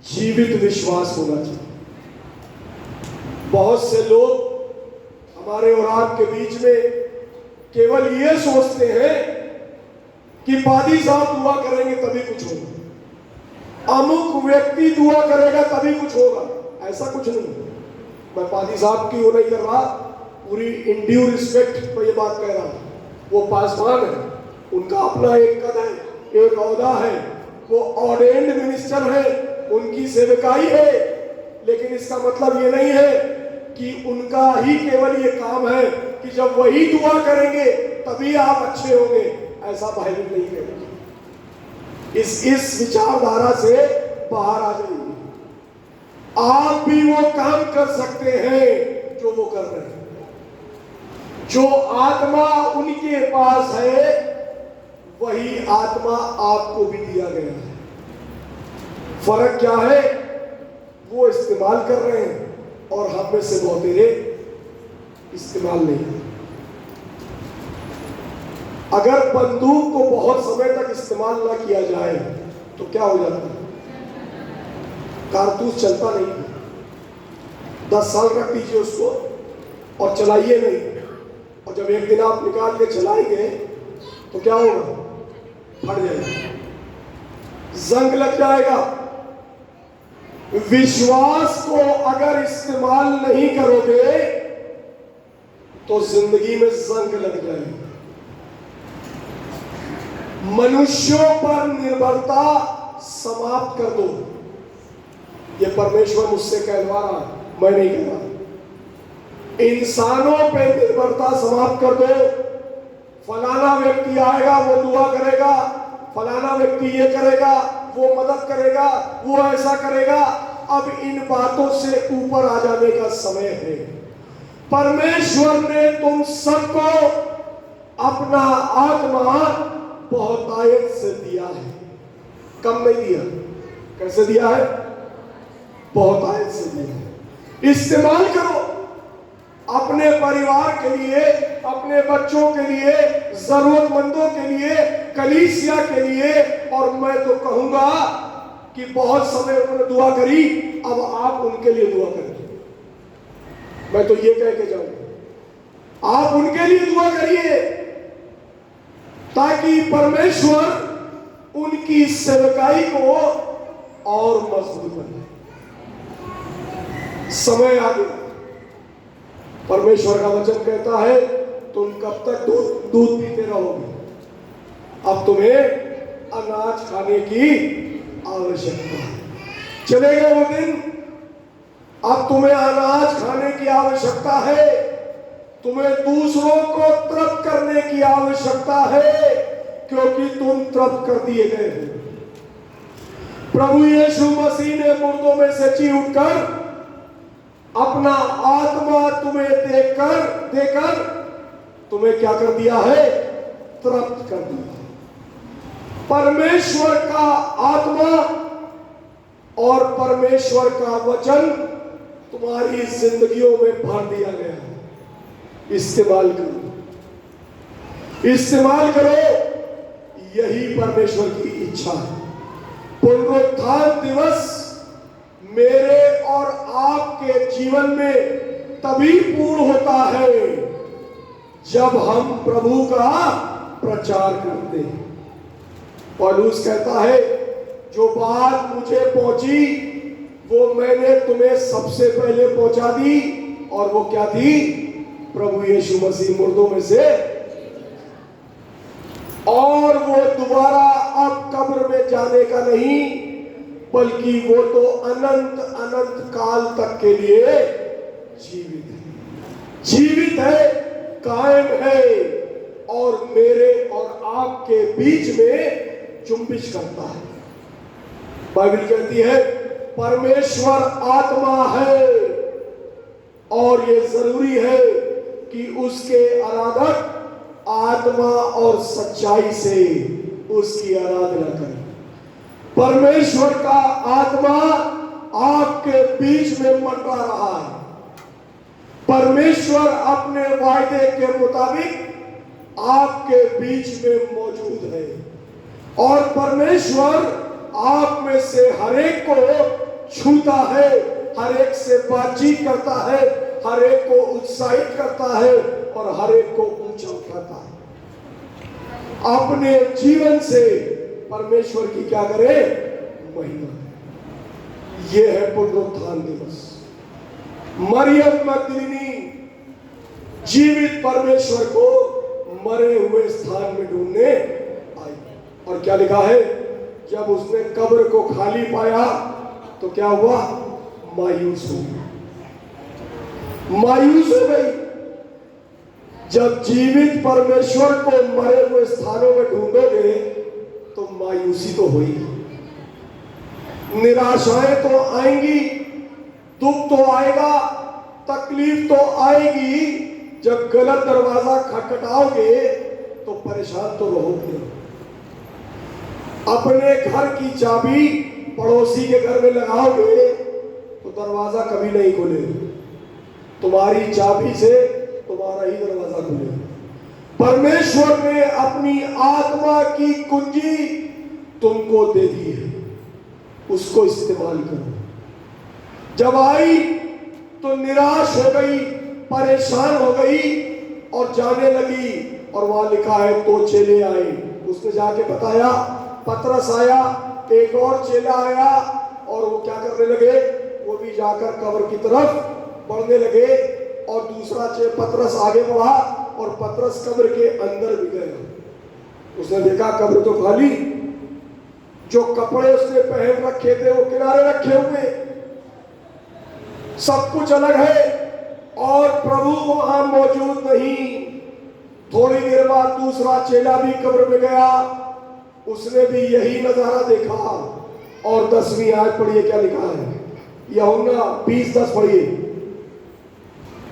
जीवित विश्वास होना चाहिए। बहुत से लोग हमारे और आपके बीच में केवल ये सोचते हैं कि पादी साहब दुआ करेंगे तभी कुछ होगा, अमुक व्यक्ति दुआ करेगा तभी कुछ होगा। ऐसा कुछ नहीं। मैं पादी साहब की वो नहीं कर रहा, पूरी इन ड्यू रिस्पेक्ट पर ये बात कह रहा हूं। वो पासवान है, उनका अपना एक कद है, एक औहदा है, वो ऑर्डेन्ड मिनिस्टर है, उनकी सेवकाई है। लेकिन इसका मतलब ये नहीं है कि उनका ही केवल ये काम है कि जब वही दुआ करेंगे तभी आप अच्छे होंगे। ऐसा बाइबल नहीं कहती। इस विचारधारा से बाहर आ जाइए। आप भी वो काम कर सकते हैं जो वो कर रहे हैं। जो आत्मा उनके पास है वही आत्मा आपको भी दिया गया है। फर्क क्या है? वो इस्तेमाल कर रहे हैं और हम में से बहुतेरे इस्तेमाल नहीं। अगर बंदूक को बहुत समय तक इस्तेमाल ना किया जाए तो क्या हो जाता है? कारतूस चलता नहीं। 10 साल रख दीजिए उसको और चलाइए नहीं, और जब एक दिन आप निकाल के चलाएंगे तो क्या होगा? फट जाएगा, जंग लग जाएगा। विश्वास को अगर इस्तेमाल नहीं करोगे तो जिंदगी में जंग लग जाएगी। मनुष्यों पर निर्भरता समाप्त कर दो। ये परमेश्वर मुझसे कहलवा रहा है, मैं नहीं कह रहा। इंसानों पे निर्भरता समाप्त कर दो। फलाना व्यक्ति आएगा, वो दुआ करेगा, फलाना व्यक्ति ये करेगा, वो मदद करेगा, वो ऐसा करेगा। अब इन बातों से ऊपर आ जाने का समय है। परमेश्वर ने तुम सबको अपना आत्मा बहुतायत से दिया है, कम नहीं दिया। कैसे दिया है? बहुतायत से दिया है। इस्तेमाल करो अपने परिवार के लिए, अपने बच्चों के लिए, जरूरतमंदों के लिए, कलीसिया के लिए। और मैं तो कहूंगा कि बहुत समय उन्होंने दुआ करी, अब आप उनके लिए दुआ करें। मैं तो ये कह के जाऊंगा, आप उनके लिए दुआ करिए ताकि परमेश्वर उनकी सेवकाई को और मजबूत बनाए। समय आ गया, परमेश्वर का वचन कहता है तुम कब तक दूध पीते रहोगे, अब तुम्हें अनाज खाने की आवश्यकता है। चलेगा वो दिन, अब तुम्हें अनाज खाने की आवश्यकता है, तुम्हें दूसरों को तृप्त करने की आवश्यकता है, क्योंकि तुम तृप्त कर दिए गए हो। प्रभु यीशु मसीह ने मुर्दों में से जी उठकर अपना आत्मा तुम्हें देकर तुम्हें क्या कर दिया है? तृप्त कर दिया। परमेश्वर का आत्मा और परमेश्वर का वचन तुम्हारी जिंदगियों में भर दिया गया है। इस्तेमाल करो, इस्तेमाल करो, यही परमेश्वर की इच्छा है। पुनरुत्थान दिवस मेरे और आपके जीवन में तभी पूर्ण होता है जब हम प्रभु का प्रचार करते हैं। पौलुस कहता है जो बात मुझे पहुंची वो मैंने तुम्हें सबसे पहले पहुंचा दी, और वो क्या थी? प्रभु यीशु मसीह मुर्दों में से, और वो दोबारा अब कब्र में जाने का नहीं, बल्कि वो तो अनंत अनंत काल तक के लिए जीवित है, जीवित है, कायम है, और मेरे और आपके बीच में जुम्बिश करता है। बाइबल कहती है परमेश्वर आत्मा है, और ये जरूरी है कि उसके आराधक आत्मा और सच्चाई से उसकी आराधना करें। परमेश्वर का आत्मा आपके बीच में मंडरा रहा है। परमेश्वर अपने वायदे के मुताबिक आपके बीच में मौजूद है, और परमेश्वर आप में से हर एक को छूता है, हर एक से बातचीत करता है, हर एक को उत्साहित करता है, और हर एक को ऊंचा उठाता है। अपने जीवन से परमेश्वर की क्या करे? महिमा। यह है पुनरुत्थान दिवस। मरियम मगदलीनी जीवित परमेश्वर को मरे हुए स्थान में ढूंढने आई, और क्या लिखा है? जब उसने कब्र को खाली पाया तो क्या हुआ? मायूस हो गई, मायूस हो गई। जब जीवित परमेश्वर को मरे हुए स्थानों में ढूंढोगे तो मायूसी तो होगी, निराशाएं तो आएंगी, दुख तो आएगा, तकलीफ तो आएगी। जब गलत दरवाजा खटखटाओगे तो परेशान तो रहोगे। अपने घर की चाबी पड़ोसी के घर में लगाओगे तो दरवाजा कभी नहीं खुलेगा, तुम्हारी चाबी से तुम्हारा ही दरवाजा खुलेगा। परमेश्वर ने अपनी आत्मा की कुंजी तुमको दे दी है, उसको इस्तेमाल करो। जब आई तो निराश हो गई, परेशान हो गई और जाने लगी, और वहां लिखा है तो चेले आए। उसने जाके बताया, पतरस आया, एक और चेला आया, और वो क्या करने लगे? वो भी जाकर कब्र की तरफ बढ़ने लगे, और दूसरा पतरस आगे बढ़ा, और पतरस कब्र के अंदर भी गया। उसने देखा कब्र तो खाली, जो कपड़े उसने पहन रखे थे वो किनारे रखे हुए, सब कुछ अलग है, और प्रभु वहां मौजूद नहीं। थोड़ी देर बाद दूसरा चेला भी कब्र में गया, उसने भी यही नजारा देखा। और 10वीं आयत पढ़िए, क्या लिखा है? यूहन्ना 20:10 पढ़िए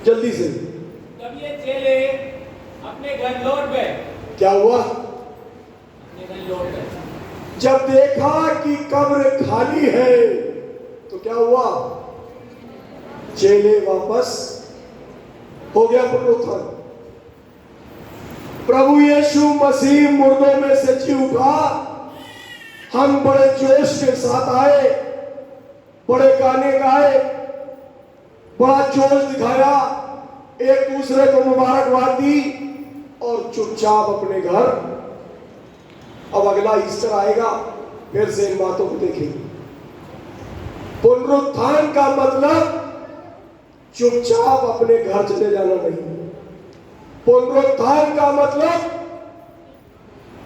जल्दी से। तब ये चेले अपने घर लौट गए। क्या हुआ? अपने घर लौट गए। जब देखा कि कब्र खाली है तो क्या हुआ? चेले वापस, हो गया पुनरुत्थान। प्रभु यीशु मसीह मुर्दों में से जी उठा। हम बड़े जोश के साथ आए, बड़े गाने गाए, बड़ा जोश दिखाया, एक दूसरे को मुबारकबाद दी और चुपचाप अपने घर। अब अगला ईस्टर आएगा, फिर से इन बातों को देखेंगे। पुनरुत्थान का मतलब चुपचाप अपने घर चले जाना नहीं। पुनरुत्थान का मतलब,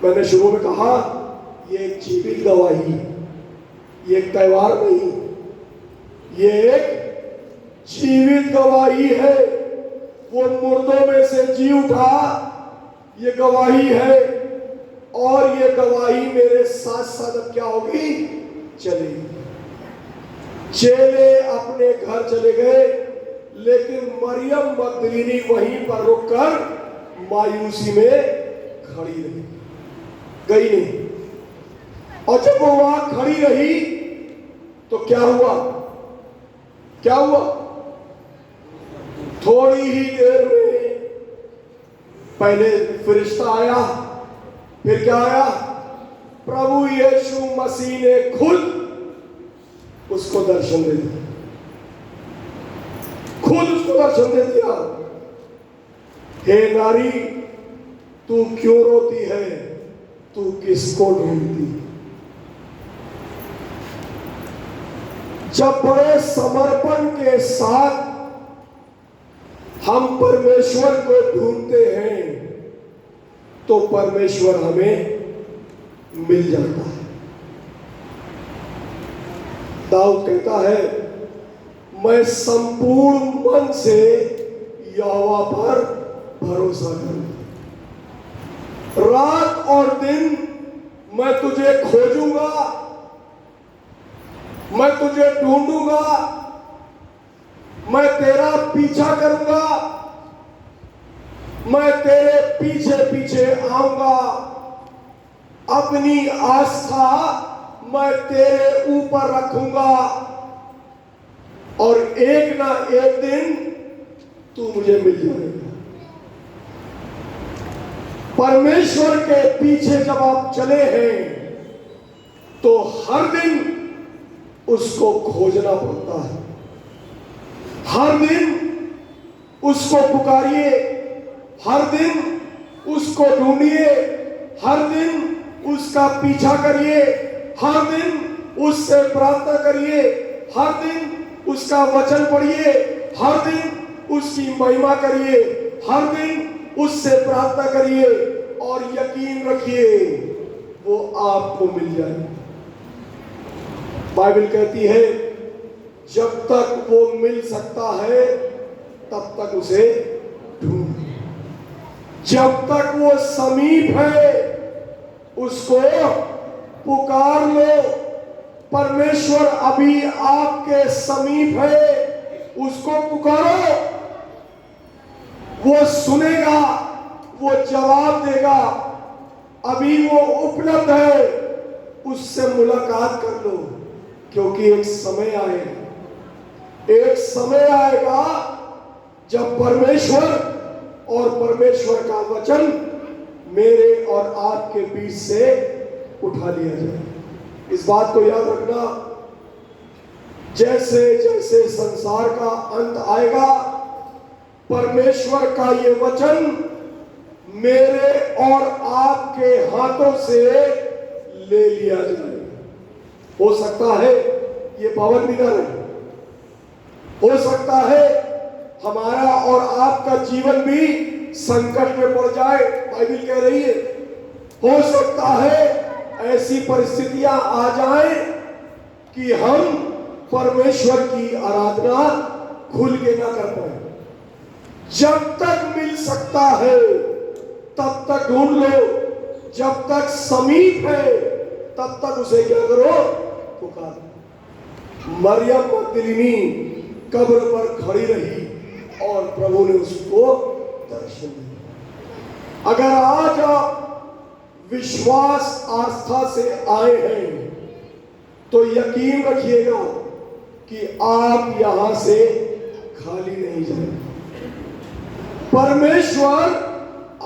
मैंने शुरू में कहा, ये एक जीवित गवाही है, ये एक त्योहार नहीं, ये एक जीवित गवाही है। वो मुर्दों में से जी उठा, ये गवाही है। और ये गवाही मेरे साथ साथ अब क्या होगी? चलेगी। चेले अपने घर चले गए, लेकिन मरियम मगदलीनी वहीं पर रुककर मायूसी में खड़ी रही, गई नहीं। और जब वो वहां खड़ी रही तो क्या हुआ? क्या हुआ? थोड़ी ही देर में पहले फरिश्ता आया, फिर क्या आया? प्रभु यीशु मसीह ने खुद उसको दर्शन दे दिया, खुद उसको दर्शन दे दिया। हे नारी, तू क्यों रोती है? तू किसको ढूंढती? जब बड़े समर्पण के साथ हम परमेश्वर को ढूंढते हैं तो परमेश्वर हमें मिल जाता है। दाऊद कहता है, मैं संपूर्ण मन से यहोवा पर भरोसा करूंगा, रात और दिन मैं तुझे खोजूंगा, मैं तुझे ढूंढूंगा, मैं तेरा पीछा करूंगा, मैं तेरे पीछे पीछे आऊंगा। अपनी आस्था मैं तेरे ऊपर रखूंगा और एक ना एक दिन तू मुझे मिल जाएगा। परमेश्वर के पीछे जब आप चले हैं तो हर दिन उसको खोजना पड़ता है, हर दिन उसको पुकारिए, हर दिन उसको ढूंढिए, हर दिन उसका पीछा करिए, हर दिन उससे प्रार्थना करिए, हर दिन उसका वचन पढ़िए, हर दिन उसकी महिमा करिए, हर दिन उससे प्रार्थना करिए और यकीन रखिए वो आपको मिल जाए। बाइबल कहती है जब तक वो मिल सकता है तब तक उसे ढूंढ, जब तक वो समीप है उसको पुकार लो। परमेश्वर अभी आपके समीप है, उसको पुकारो, वो सुनेगा, वो जवाब देगा। अभी वो उपलब्ध है, उससे मुलाकात कर लो, क्योंकि एक समय आएगा, एक समय आएगा जब परमेश्वर और परमेश्वर का वचन मेरे और आपके बीच से उठा लिया जाए। इस बात को याद रखना, जैसे जैसे संसार का अंत आएगा परमेश्वर का ये वचन मेरे और आपके हाथों से ले लिया जाएगा। हो सकता है ये भवन भी न रहे, हो सकता है हमारा और आपका जीवन भी संकट में पड़ जाए। बाइबल कह रही है हो सकता है ऐसी परिस्थितियां आ जाए कि हम परमेश्वर की आराधना खुल के ना कर पाए। जब तक मिल सकता है तब तक ढूंढ लो, जब तक समीप है तब तक उसे क्या करो? पुकारो। मरियम मगदलीनी कब्र पर खड़ी रही और प्रभु ने उसको दर्शन दिया। अगर आज आप विश्वास आस्था से आए हैं तो यकीन रखिएगा कि आप यहां से खाली नहीं जाएंगे। परमेश्वर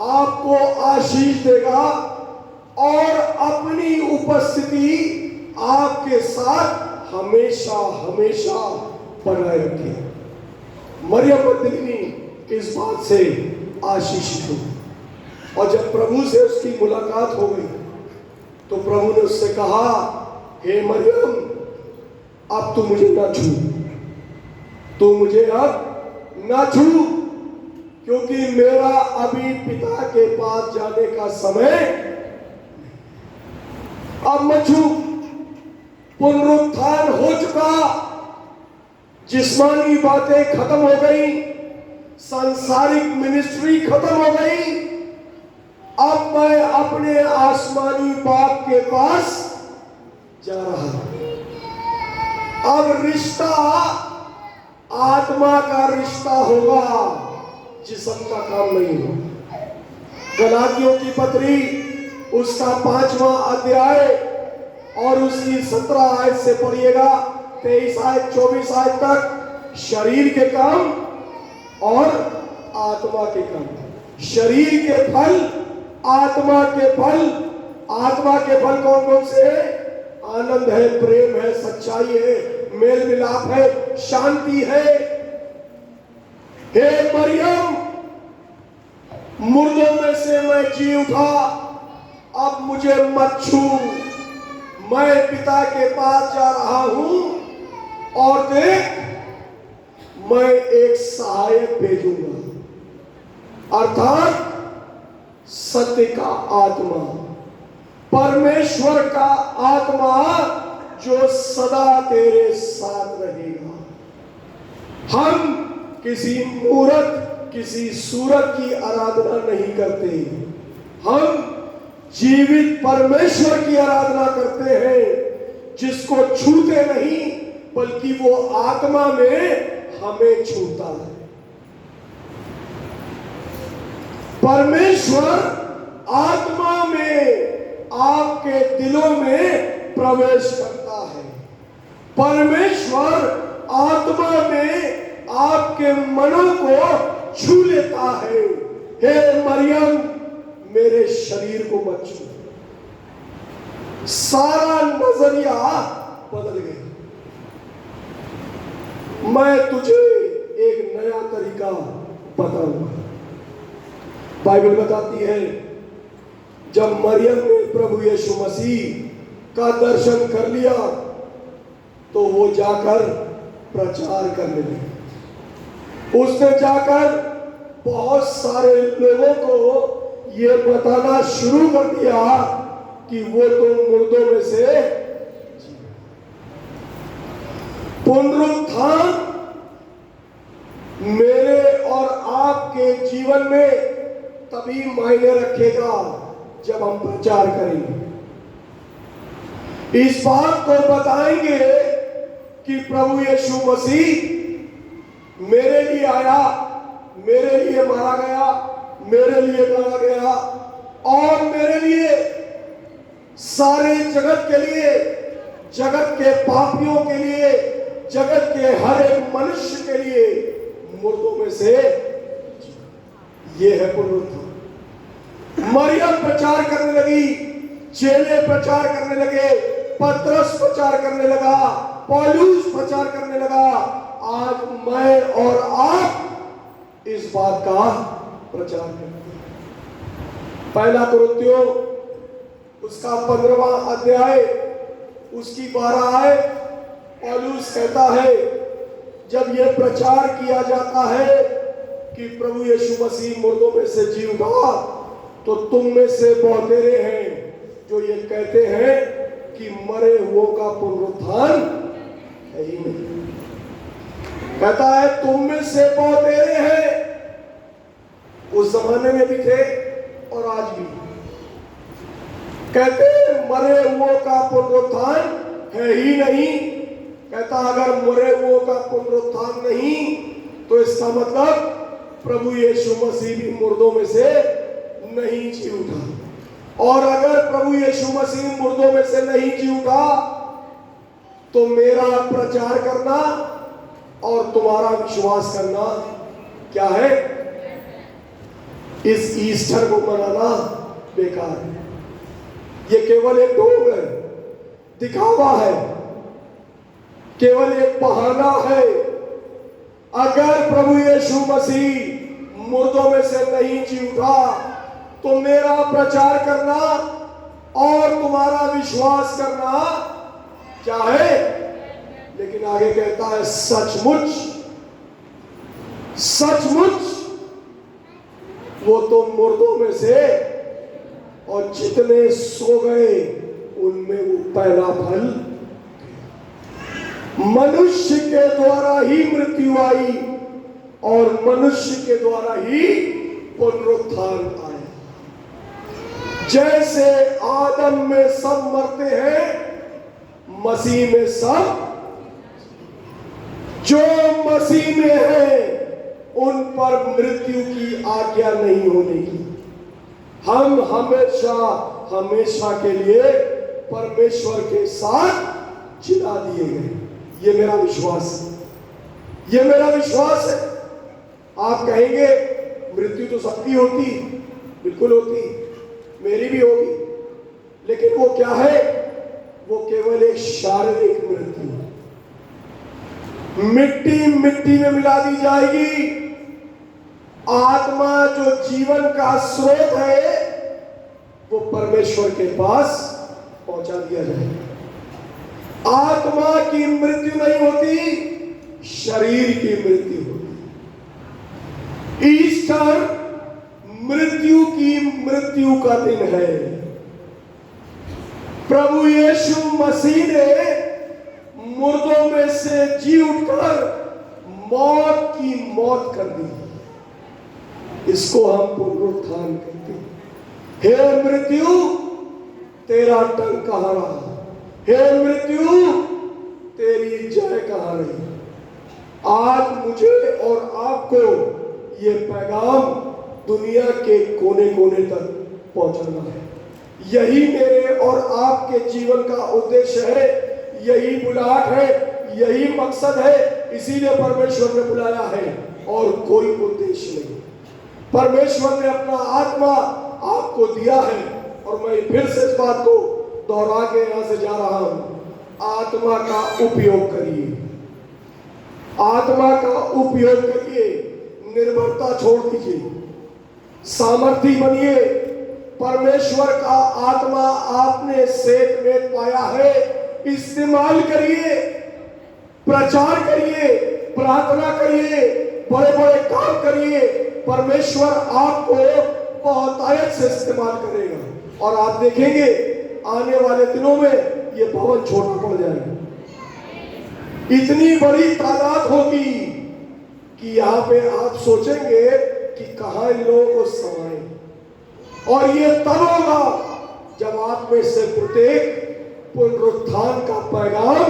आपको आशीष देगा और अपनी उपस्थिति आपके साथ हमेशा हमेशा बनाए रखे। मरियम मगदलीनी इस बात से आशीषित हुई, और जब प्रभु से उसकी मुलाकात हो गई तो प्रभु ने उससे कहा, हे मरियम, अब तू मुझे ना छू, तू मुझे अब ना छू, क्योंकि मेरा अभी पिता के पास जाने का समय, अब मत छू। पुनरुत्थान हो चुका, जिस्मानी बातें खत्म हो गई, सांसारिक मिनिस्ट्री खत्म हो गई। अब मैं अपने आसमानी बाप के पास जा रहा हूं। अब रिश्ता आत्मा का रिश्ता होगा, जिस्म का काम नहीं होगा। गलातियों की पत्री उसका 5वां अध्याय और उसकी 17 आयत से पढ़िएगा, 23 आयत 24 आयत तक, शरीर के काम और आत्मा के काम। शरीर के फल, आत्मा के फल। आत्मा के फल कौन कौन से है? आनंद है, प्रेम है, सच्चाई है, मेल मिलाप है, शांति है। हे मरियम, मुर्दों में से मैं जी उठा, अब मुझे मत छू, मैं पिता के पास जा रहा हूं, और देख मैं एक सहायक भेजूंगा, अर्थात सत्य का आत्मा, परमेश्वर का आत्मा, जो सदा तेरे साथ रहेगा। हम किसी मूर्त, किसी सूरत की आराधना नहीं करते, हम जीवित परमेश्वर की आराधना करते हैं, जिसको छूते नहीं, बल्कि वो आत्मा में हमें छूता है। परमेश्वर आत्मा में आपके दिलों में प्रवेश करता है। परमेश्वर आत्मा में आपके मनों को छू लेता है। हे मरियम, मेरे शरीर को मत छू। सारा नजरिया बदल गया। मैं तुझे एक नया तरीका बताऊंगा। बाइबल बताती है, जब मरियम ने प्रभु यीशु मसीह का दर्शन कर लिया तो वो जाकर प्रचार करने लगी। उसने जाकर बहुत सारे लोगों को ये बताना शुरू कर दिया कि वो तो मुर्दों में से पुनरुत्थान मेरे और आपके जीवन में तभी मायने रखेगा जब हम प्रचार करेंगे। इस बात को बताएंगे कि प्रभु यीशु मसीह मेरे लिए आया, मेरे लिए मारा गया, मेरे लिए गढ़ा गया, और मेरे लिए, सारे जगत के लिए, जगत के पापियों के लिए, जगत के हर एक मनुष्य के लिए मुर्दों में से ये है पुनरुत्थान। मरियम प्रचार करने लगी, चेले प्रचार करने लगे, पतरस प्रचार करने लगा, पौलुस प्रचार करने लगा। आज मैं और आप इस बात का प्रचार करते हैं। पहला कुरिन्थियों उसका 15वां अध्याय उसकी 12 आयत, पौलुस कहता है, जब यह प्रचार किया जाता है कि प्रभु यीशु मसीह मुर्दों में से जी उठा, तो तुम में से बहुतेरे हैं जो ये कहते हैं कि मरे हुओं का पुनरुत्थान है ही नहीं। कहता है तुम में से बहुतेरे हैं, उस जमाने में भी थे और आज भी कहते हैं मरे हुओं का पुनरुत्थान है ही नहीं। कहता अगर मरे हुओं का पुनरुत्थान नहीं तो इसका मतलब प्रभु यीशु मसीह भी मुर्दों में से नहीं जी उठा, और अगर प्रभु यीशु मसीह मुर्दों में से नहीं जी उठा तो मेरा प्रचार करना और तुम्हारा विश्वास करना क्या है? इस ईस्टर को मनाना बेकार है। ये केवल एक ढोंग है, दिखावा है। केवल एक बहाना है। अगर प्रभु यीशु मसीह मुर्दों में से नहीं जी उठा तो मेरा प्रचार करना और तुम्हारा विश्वास करना क्या है? लेकिन आगे कहता है सचमुच सचमुच वो तो मुर्दों में से और जितने सो गए उनमें वो पहला फल। मनुष्य के द्वारा ही मृत्यु आई और मनुष्य के द्वारा ही पुनरुत्थान आया। जैसे आदम में सब मरते हैं, मसीह में सब जो मसीह में है उन पर मृत्यु की आज्ञा नहीं होने की। हम हमेशा हमेशा के लिए परमेश्वर के साथ जिला दिए गए। ये मेरा विश्वास है, ये मेरा विश्वास है। आप कहेंगे मृत्यु तो सबकी होती, बिल्कुल होती, मेरी भी होगी, लेकिन वो क्या है? वो केवल एक शारीरिक मृत्यु है। मिट्टी मिट्टी में मिला दी जाएगी। आत्मा जो जीवन का स्रोत है वो परमेश्वर के पास पहुंचा दिया जाएगा। आत्मा की मृत्यु नहीं होती, शरीर की मृत्यु होती। ईस्टर मृत्यु की मृत्यु का दिन है। प्रभु यीशु मसीह ने मुर्दों में से जी उठकर मौत की मौत कर दी। इसको हम पुनरुत्थान कहते हैं। हे मृत्यु तेरा टंक कहां रहा? हे मृत्यु तेरी जय कहां रही? आज मुझे और आपको ये पैगाम दुनिया के कोने कोने तक पहुंचाना है। यही मेरे और आपके जीवन का उद्देश्य है, यही बुलाहट है, यही मकसद है। इसीलिए परमेश्वर ने बुलाया है और कोई उद्देश्य नहीं। परमेश्वर ने अपना आत्मा आपको दिया है और मैं फिर से इस बात को दोहरा के यहां से जा रहा हूं। आत्मा का उपयोग करिए, आत्मा का उपयोग करिए। निर्भरता छोड़ दीजिए, सामर्थी बनिए। परमेश्वर का आत्मा आपने सेठ में पाया है, इस्तेमाल करिए, प्रचार करिए, प्रार्थना करिए, बड़े बड़े काम करिए। परमेश्वर आपको बहुतायत से इस्तेमाल करेगा और आप देखेंगे आने वाले दिनों में ये भवन छोटा पड़ जाएगा। इतनी बड़ी तादाद होगी कि यहाँ पे आप सोचेंगे कि कहाँ इन लोगों को समाए। और ये तब होगा जब आप में से प्रत्येक पुनरुत्थान का पैगाम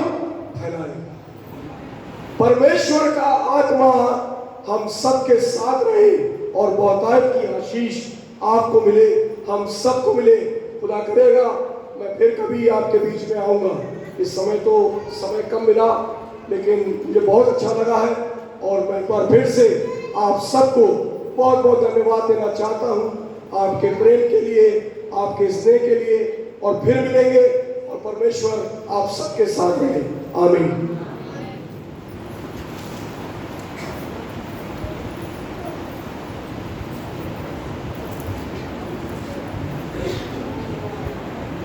फैलाएगा। परमेश्वर का आत्मा हम सबके साथ रहे और बहुतायत की आशीष आपको मिले, हम सबको मिले। खुदा करेगा मैं फिर कभी आपके बीच में आऊँगा। इस समय तो समय कम मिला, लेकिन मुझे बहुत अच्छा लगा है और मैं एक बार फिर से आप सबको बहुत बहुत धन्यवाद देना चाहता हूँ आपके प्रेम के लिए, आपके स्नेह के लिए। और फिर मिलेंगे और परमेश्वर आप सबके साथ रहे। आमीन।